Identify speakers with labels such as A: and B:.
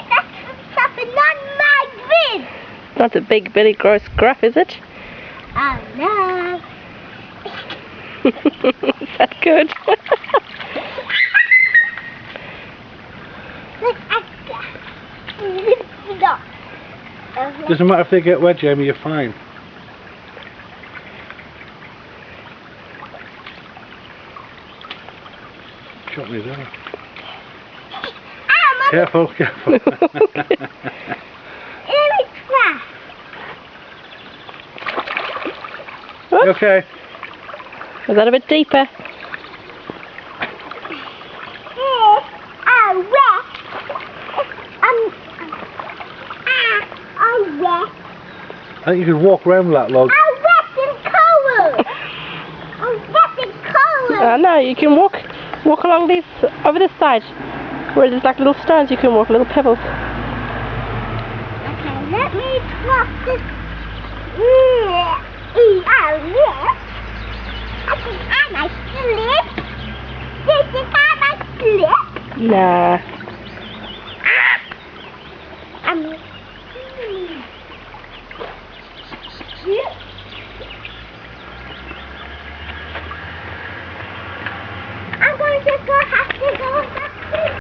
A: That's something on my grid.
B: Not a big Billy Gross graph, is it?
A: Oh no.
B: Is that good?
C: Doesn't matter if they get wet, Jamie, you're fine. Shot me there. Careful, careful. Okay.
B: Was that a bit deeper?
C: I think you could walk around that log.
B: No, you can walk along these, over this side, where there's like little stones you can walk, little pebbles.
A: Okay, let me drop this. I might slip. This is how I slip.
B: Nah.